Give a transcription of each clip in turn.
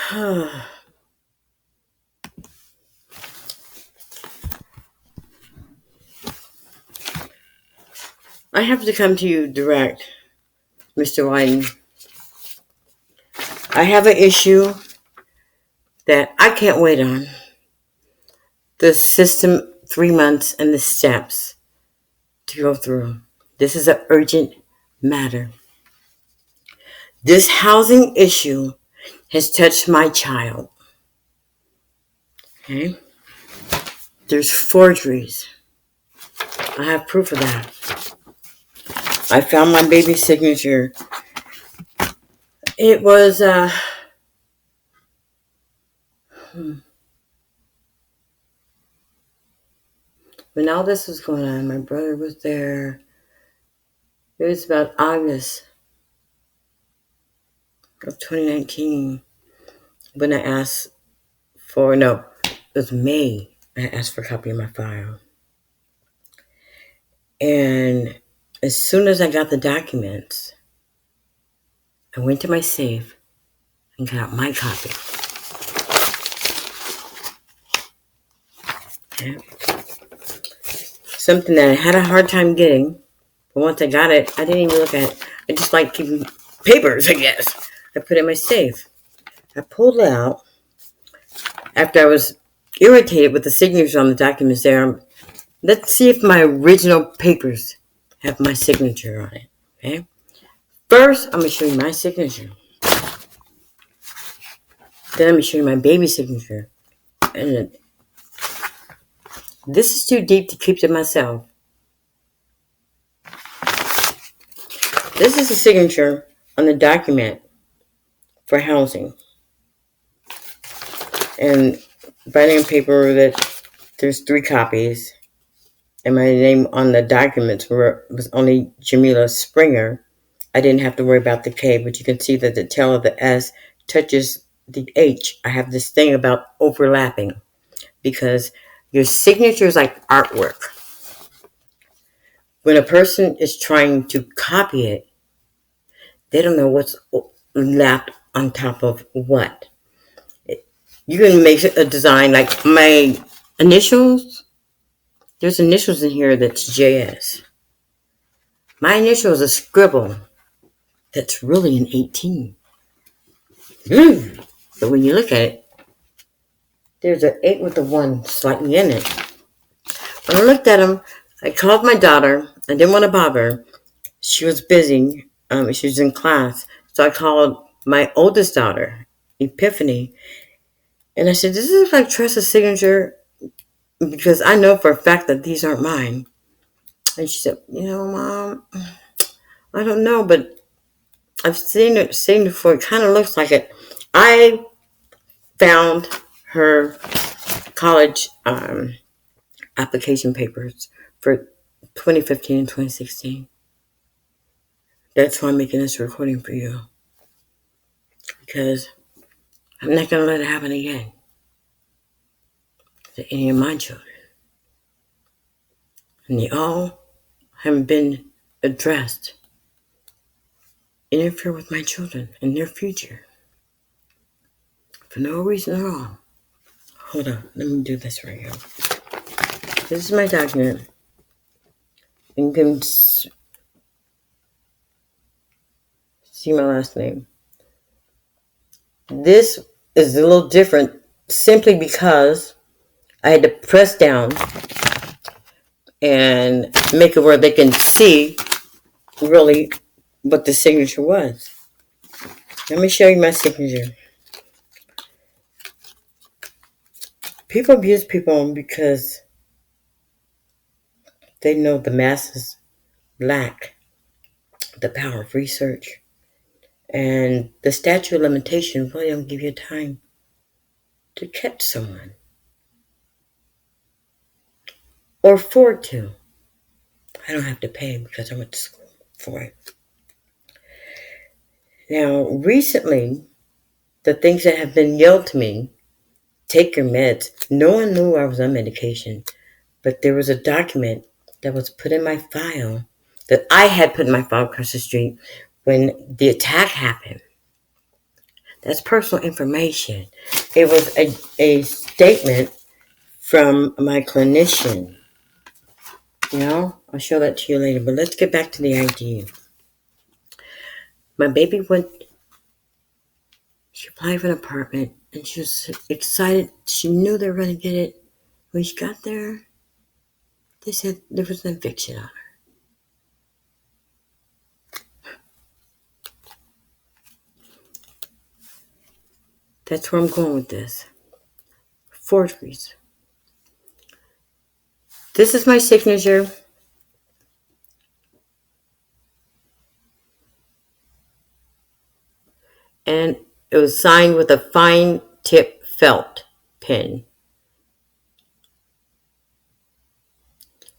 I have to come to you direct, Mr. Wyden. I have an issue that I can't wait on. The system, 3 months, and the steps to go through. This is an urgent matter. This housing issue has touched my child. Okay? There's forgeries. I have proof of that. I found my baby's signature. It was, when all this was going on, my brother was there. It was about August of 2019 when I asked for, no, it was May. I asked for a copy of my file. And as soon as I got the documents, I went to my safe and got my copy. Okay. Something that I had a hard time getting, but once I got it, I didn't even look at it. I just like keeping papers, I guess. I put it in my safe. I pulled it out after I was irritated with the signatures on the documents there. Let's see if my original papers have my signature on it. Okay. First, I'm going to show you my signature. Then I'm going to show you my baby's signature. And this is too deep to keep to myself. This is the signature on the document for housing. And writing on paper that there's 3 copies. And my name on the documents was only Jamila Springer. I didn't have to worry about the K, but you can see that the tail of the S touches the H. I have this thing about overlapping because your signature is like artwork. When a person is trying to copy it, they don't know what's lapped on top of what. You can make a design like my initials. There's initials in here that's JS. My initial is a scribble that's really an 18. But when you look at it, there's an 8 with a 1 slightly in it. When I looked at them, I called my daughter. I didn't want to bother her. She was busy. She was in class. So I called my oldest daughter, Epiphany. And I said, does this look like Tressa's signature? Because I know for a fact that these aren't mine. And she said, Mom, I don't know, but I've seen it before. It kind of looks like it. I found her college application papers for 2015 and 2016. That's why I'm making this recording for you. Because I'm not going to let it happen again to any of my children. And they all haven't been addressed. Interfere with my children and their future. For no reason at all. Hold on, let me do this right here. This is my document. And you can see my last name. This is a little different simply because I had to press down and make it where they can see really what the signature was. Let me show you my signature. People abuse people because they know the masses lack the power of research. And the statute of limitation really don't give you time to catch someone. Or afford to. I don't have to pay because I went to school for it. Now, recently, the things that have been yelled to me, take your meds. No one knew I was on medication. But there was a document that was put in my file that I had put in my file across the street when the attack happened. That's personal information. It was a statement from my clinician. I'll show that to you later, but let's get back to the idea. My baby she applied for an apartment, and she was excited. She knew they were going to get it. When she got there, they said there was an eviction on her. That's where I'm going with this. Forgeries. This is my signature. And it was signed with a fine tip felt pen.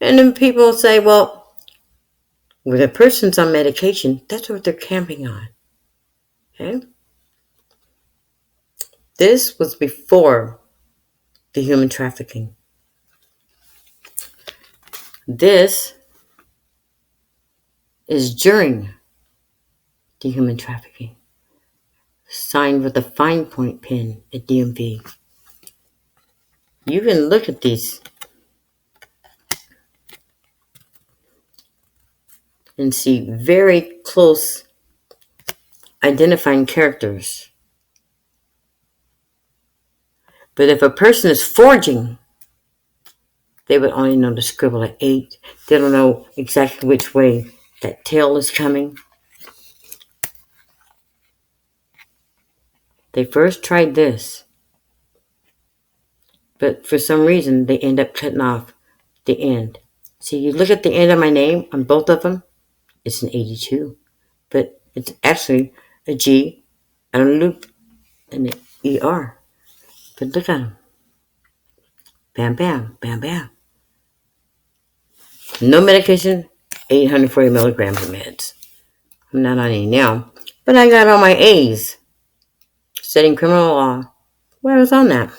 And then people say, well, when a person's on medication, that's what they're camping on. Okay? This was before the human trafficking. This is during the human trafficking. Signed with a fine point pen at DMV. You can look at these and see very close identifying characters. But if a person is forging, they would only know to scribble at 8. They don't know exactly which way that tail is coming. They first tried this, but for some reason they end up cutting off the end. See, you look at the end of my name on both of them, it's an 82, but it's actually a G and a loop and an ER. But look at them. Bam, bam, bam, bam. No medication, 840 milligrams of meds. I'm not on any now, but I got all my A's. Studying criminal law. Well, I was on that.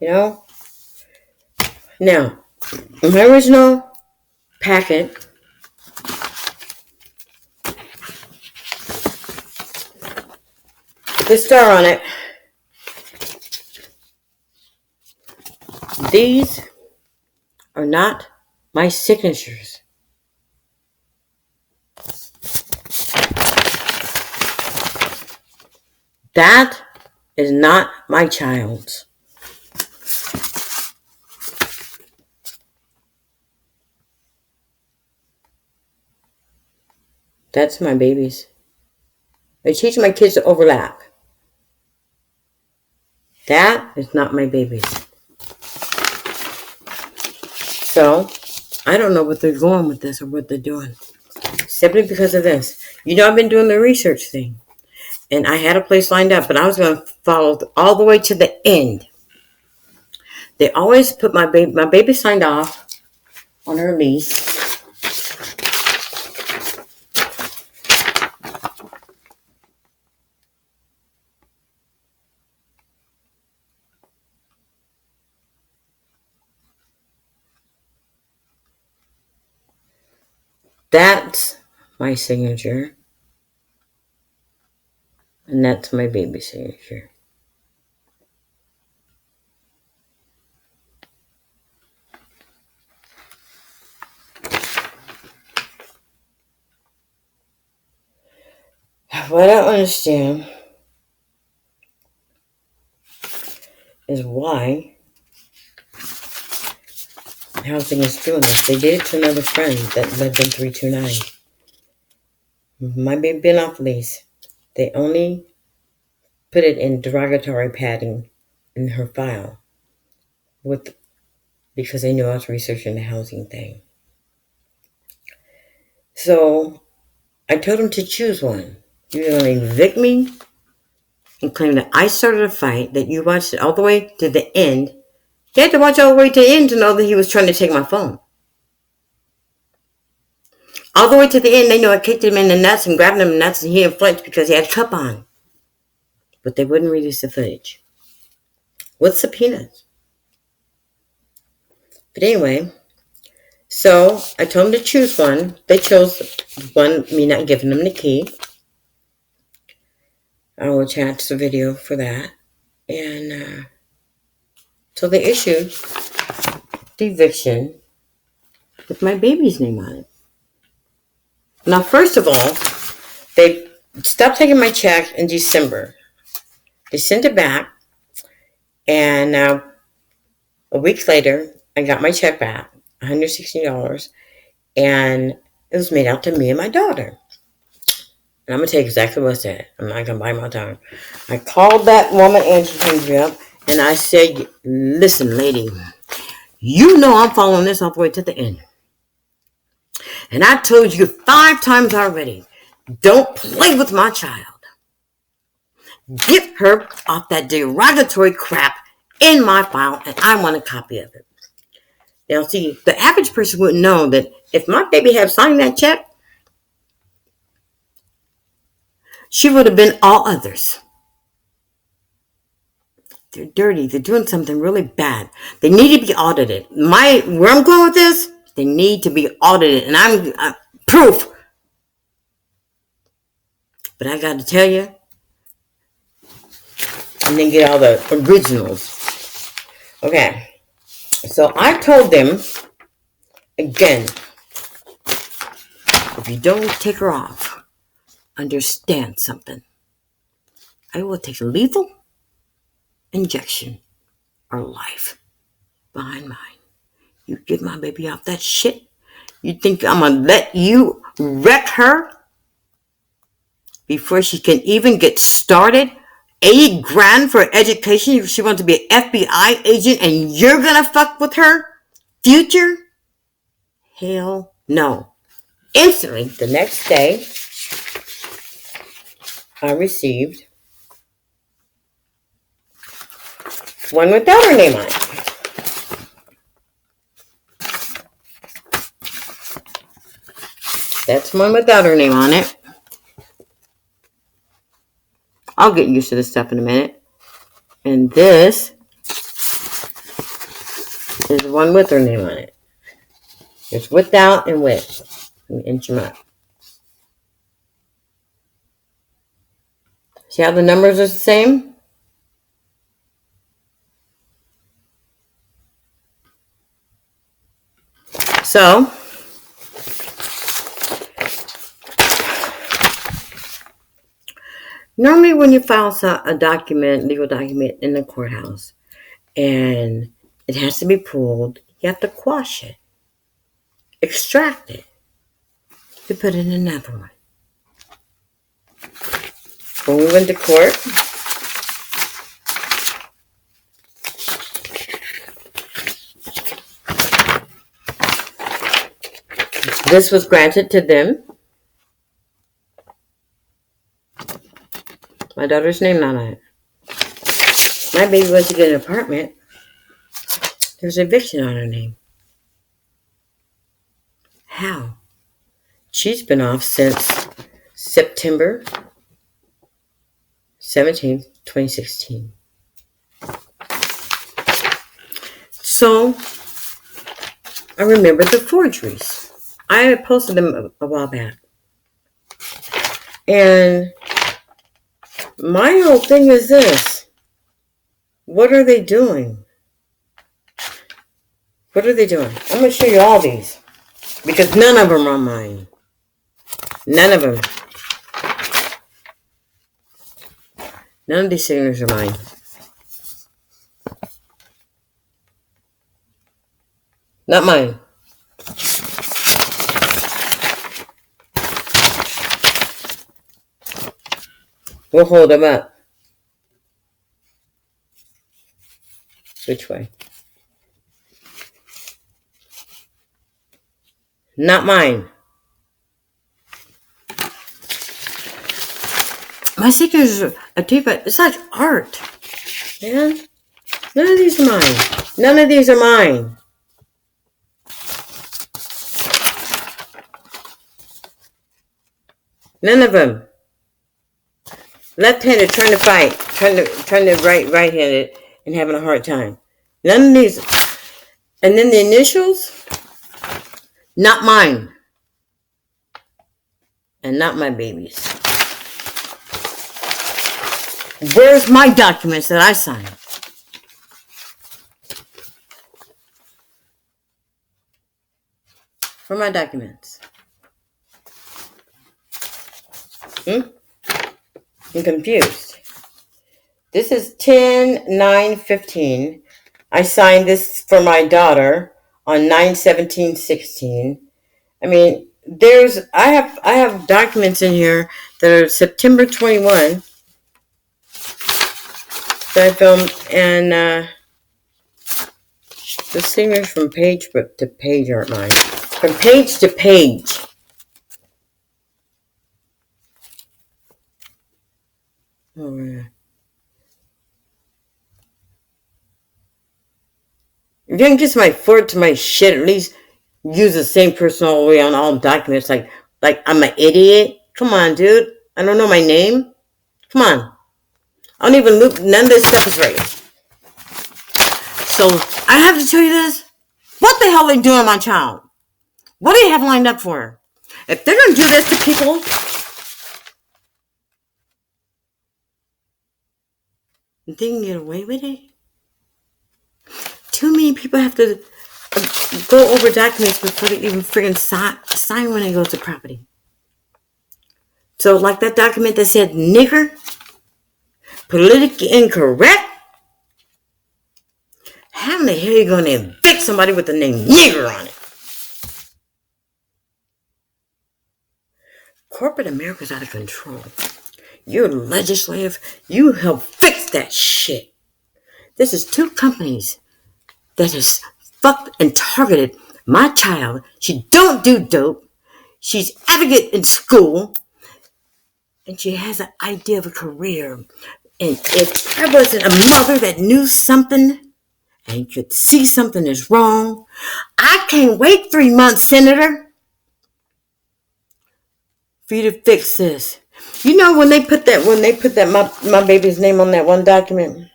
Now, in my original packet, the star on it, these are not my signatures. That is not my child's. That's my baby's. I teach my kids to overlap. That is not my baby's. So, I don't know what they're going with this or what they're doing. Simply because of this. I've been doing the research thing. And I had a place lined up, but I was going to follow all the way to the end. They always put my baby signed off on her lease. That's my signature. And that's my baby's signature. What I don't understand is why housing is doing this. They did it to another friend that lived in 329. My baby been off lease. They only put it in derogatory padding in her file because they knew I was researching the housing thing. So I told them to choose one. You're going to evict me and claim that I started a fight, that you watched it all the way to the end. You had to watch all the way to the end to know that he was trying to take my phone. All the way to the end, they know I kicked him in the nuts and grabbed him in the nuts, and he didn't flinch because he had a cup on. But they wouldn't release the footage with subpoenas. But anyway, so I told them to choose one. They chose one, me not giving them the key. I will attach the video for that. And so they issued the eviction with my baby's name on it. Now, first of all, they stopped taking my check in December. They sent it back, and now a week later, I got my check back, $160, and it was made out to me and my daughter. And I'm going to tell you exactly what I said. I'm not going to bite my tongue. I called that woman, Angie, up, and I said, listen, lady, you know I'm following this all the way to the end. And I told you 5 times already, don't play with my child. Get her off that derogatory crap in my file, and I want a copy of it. Now, see, the average person wouldn't know that if my baby had signed that check, she would have been all others. They're dirty. They're doing something really bad. They need to be audited. Where I'm going with this, they need to be audited, and I'm proof. But I got to tell you, and then get all the originals. Okay. So I told them, again, if you don't take her off, understand something. I will take a lethal injection or life behind mine. You get my baby off that shit, you think I'm going to let you wreck her before she can even get started? $8,000 for education. She wants to be an FBI agent and you're going to fuck with her future? Hell no. Instantly, the next day, I received one without her name on it. That's one without her name on it. I'll get used to this stuff in a minute. And this is one with her name on it. There's without and with. Let me inch them up. See how the numbers are the same? So, normally when you file a legal document in the courthouse, and it has to be pulled, you have to quash it, extract it, to put in another one. When we went to court, this was granted to them. My daughter's name not on it. My baby went to get an apartment. There's eviction on her name. How? She's been off since September 17th, 2016. So, I remember the forgeries. I had posted them a while back. And my whole thing is this. What are they doing? What are they doing? I'm going to show you all these. Because none of them are mine. None of them. None of these signatures are mine. Not mine. We'll hold them up. Which way? Not mine. My signatures are deep, but it's like art. Man, none of these are mine. None of these are mine. None of them. Left-handed trying to fight, trying to right-handed and having a hard time. None of these. And then the initials, not mine. And not my baby's. Where's my documents that I signed? Where are my documents? I'm confused. This is 10/9/15. I signed this for my daughter on 9/17/16. I mean, I have documents in here that are September 21 that I filmed, and the signatures from page to page aren't mine. From page to page. Oh, yeah. If you can get somebody forward to my shit, at least use the same person all the way on all documents. Like I'm an idiot. Come on, dude. I don't know my name. Come on. I don't even look. None of this stuff is right. So I have to tell you this. What the hell are they doing to my child? What do you have lined up for her? If they're going to do this to people, they can get away with it. Too many people have to go over documents before they even friggin' sign when they go to property. So like that document that said nigger, politically incorrect. How in the hell are you going to evict somebody with the name nigger on it? Corporate America's out of control. You're legislative. You help fix that shit. This is two companies that has fucked and targeted my child. She don't do dope. She's advocate in school. And she has an idea of a career. And if I wasn't a mother that knew something and could see something is wrong, I can't wait 3 months, Senator, for you to fix this. You know when they put my baby's name on that one document,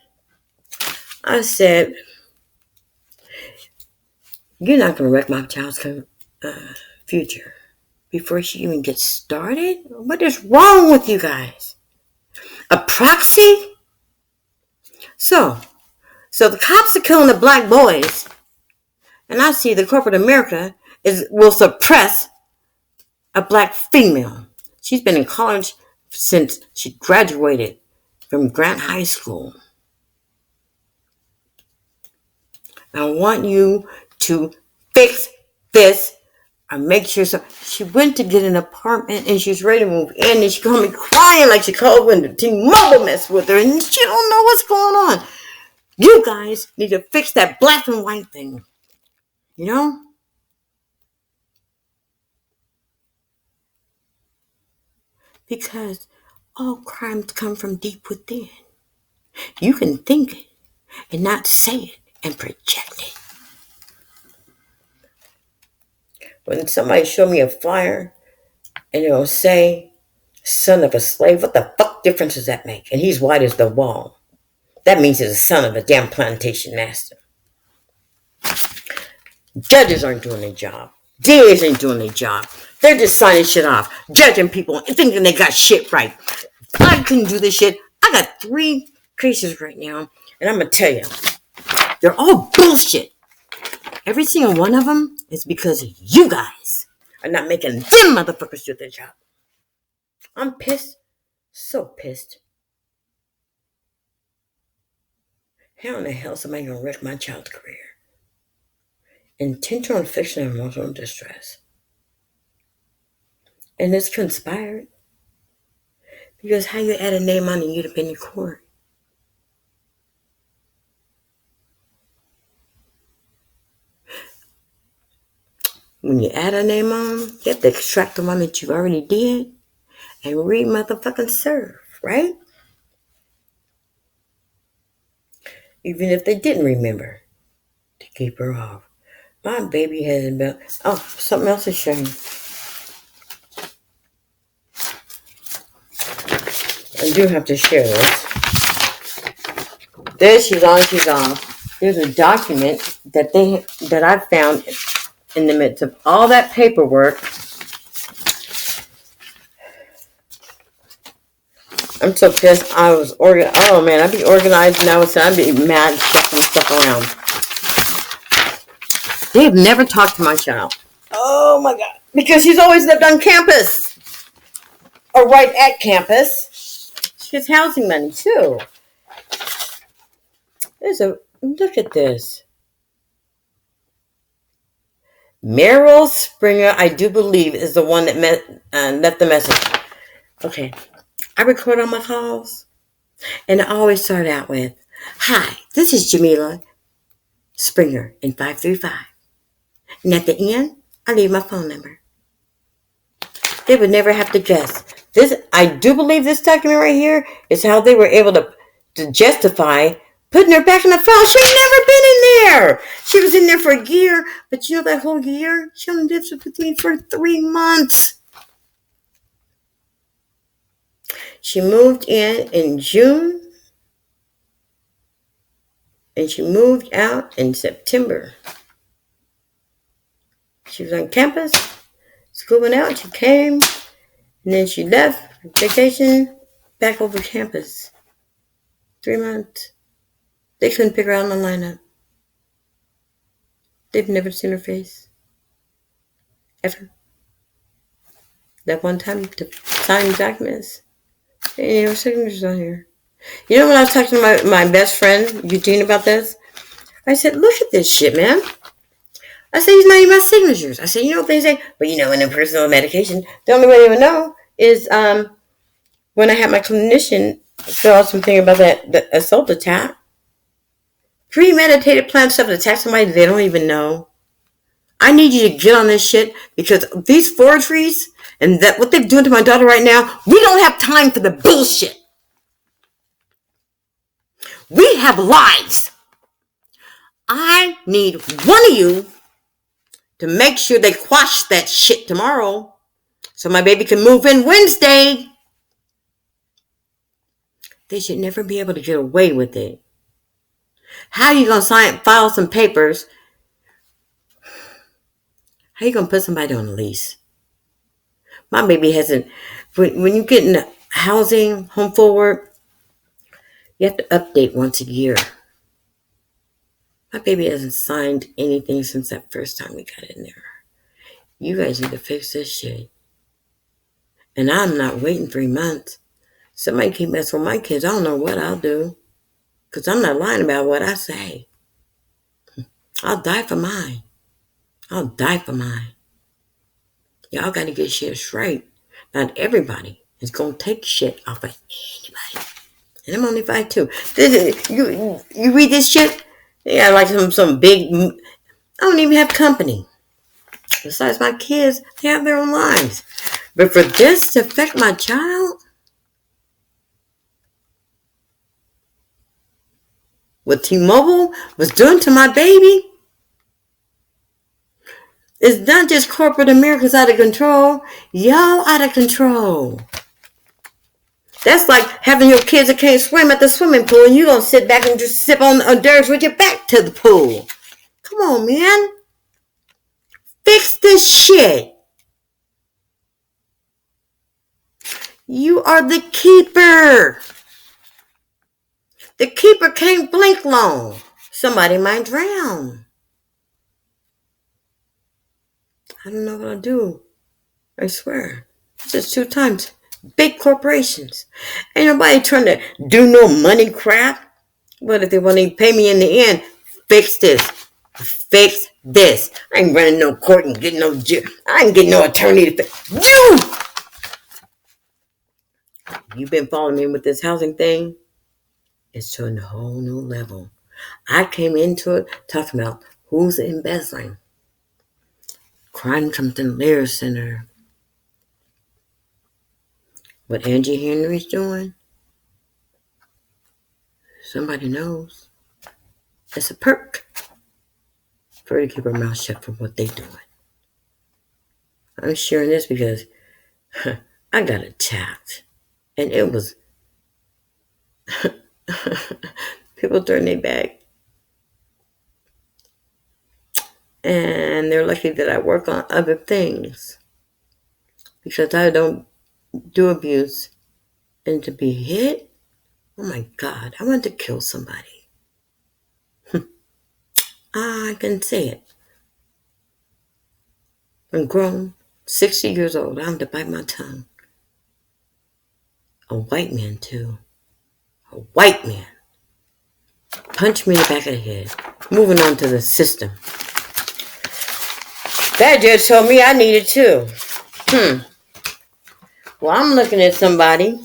I said, you're not going to wreck my child's future before she even gets started? What is wrong with you guys? A proxy? So the cops are killing the black boys, and I see the corporate America will suppress a black female. She's been in college since she graduated from Grant High School. I want you to fix this or make sure so. She went to get an apartment and she's ready to move in, and she called me crying like she called when the T-Mobile messed with her, and she don't know what's going on. You guys need to fix that black and white thing. You know? Because all crimes come from deep within. You can think it and not say it and project it. When somebody show me a flyer and it'll say, son of a slave, what the fuck difference does that make? And he's white as the wall. That means he's the son of a damn plantation master. Judges aren't doing their job. DAs ain't doing their job. They're just signing shit off, judging people and thinking they got shit right. I couldn't do this shit. I got 3 cases right now, and I'm going to tell you, they're all bullshit. Every single one of them is because you guys are not making them motherfuckers do their job. I'm pissed. So pissed. How in the hell is somebody going to wreck my child's career? Intentional infliction of emotional distress. And it's conspired. Because how you add a name on and you'd have been in court? When you add a name on, you have to extract the one that you already did and re-motherfucking serve, right? Even if they didn't remember to keep her off. My baby hasn't been... Oh, something else to show you. I do have to share this. There she's on, she's off. There's a document that I found in the midst of all that paperwork. I'm so pissed. I was Oh man, I'd be organized and I'd be mad shuffling stuff around. They have never talked to my child. Oh my god. Because she's always lived on campus. Or right at campus. She gets housing money too. Look at this. Meryl Springer, I do believe, is the one that left the message. Okay. I record on my calls. And I always start out with, "Hi, this is Jamila Springer in 535. And at the end, I leave my phone number." They would never have to guess. I do believe this document right here is how they were able to justify putting her back in the file. She ain't never been in there. She was in there for a year, but you know that whole year, she only lived with me for 3 months. She moved in June, and she moved out in September. She was on campus, school went out, she came, and then she left, vacation, back over campus. 3 months. They couldn't pick her out in the lineup. They've never seen her face. Ever. That one time to sign documents. And her signatures on here. You know when I was talking to my best friend, Eugene, about this? I said, look at this shit, man. I said, he's not even my signatures. I said, you know what they say? But you know, in a personal medication, the only way they would know is when I had my clinician fill out something about the assault attack. Premeditated plan stuff to attack somebody they don't even know. I need you to get on this shit because these forgeries and what they're doing to my daughter right now, we don't have time for the bullshit. We have lives. I need one of you to make sure they quash that shit tomorrow so my baby can move in Wednesday. They should never be able to get away with it. How are you going to file some papers? How are you going to put somebody on a lease? My baby hasn't. When you get into housing, home forward, you have to update once a year. My baby hasn't signed anything since that first time we got in there. You guys need to fix this shit. And I'm not waiting 3 months. Somebody keep messing with my kids. I don't know what I'll do. Because I'm not lying about what I say. I'll die for mine. I'll die for mine. Y'all got to get shit straight. Not everybody is going to take shit off of anybody. And I'm only 5'2". You read this shit? Yeah, like some big. I don't even have company. Besides my kids, they have their own lives. But for this to affect my child, what T-Mobile was doing to my baby, it's not just corporate America's out of control. Y'all out of control. That's like having your kids that can't swim at the swimming pool and you gonna sit back and just sip on dirt with your back to the pool. Come on, man. Fix this shit. You are the keeper. The keeper can't blink long. Somebody might drown. I don't know what I'll do. I swear. Just 2 times. Big corporations. Ain't nobody trying to do no money crap. But if they want to pay me in the end, fix this. Fix this. I ain't running no court and getting no jail. I ain't getting no attorney to fix. You've been following me with this housing thing. It's to a whole new level. I came into it talking about who's embezzling. Crime Compton Lair Center. What Angie Henry's doing, somebody knows. It's a perk for her to keep her mouth shut for what they're doing. I'm sharing this because I got attacked. And it was people turn their back. And they're lucky that I work on other things. Because I don't do abuse. And to be hit? Oh my God, I want to kill somebody. I can say it. I'm grown, 60 years old. I have to bite my tongue. A white man, too. A white man. Punched me in the back of the head. Moving on to the system. That just told me I needed two. Well, I'm looking at somebody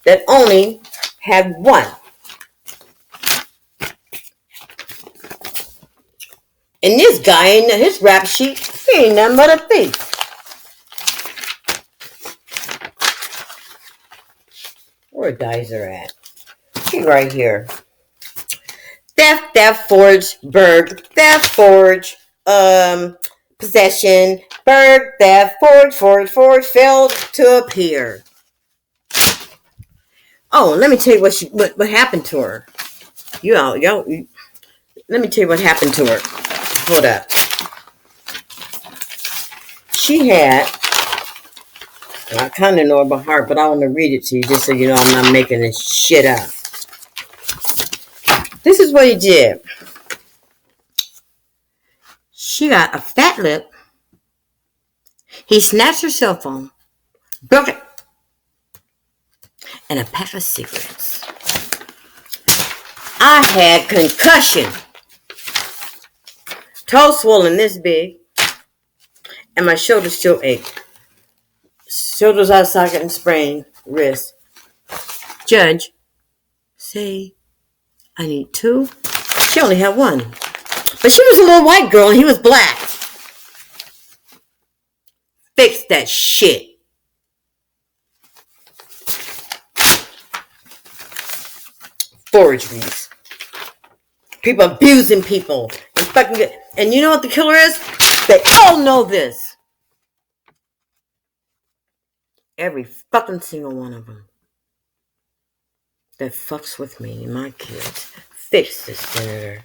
that only had one. And this guy, in his rap sheet, he ain't nothing but a thief. Where Geyser at? He right here. Theft, forge, burg, theft, forge, possession, burg, theft, forge, failed to appear. Oh, let me tell you what happened to her. Let me tell you what happened to her. Hold up. She had, I kind of know it by heart, but I want to read it to you just so you know I'm not making this shit up. This is what he did. She got a fat lip. He snatched her cell phone, broke it, and a pack of cigarettes. I had concussion. Toe swollen this big, and my shoulder still ached. Shoulders out of socket and sprained wrist. Judge, say I need two. She only had one. But she was a little white girl and he was black. Fix that shit. Forgeries. People abusing people. And you know what the killer is? They all know this. Every fucking single one of them. That fucks with me and my kids. Fix this, Senator.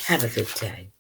Have a good day.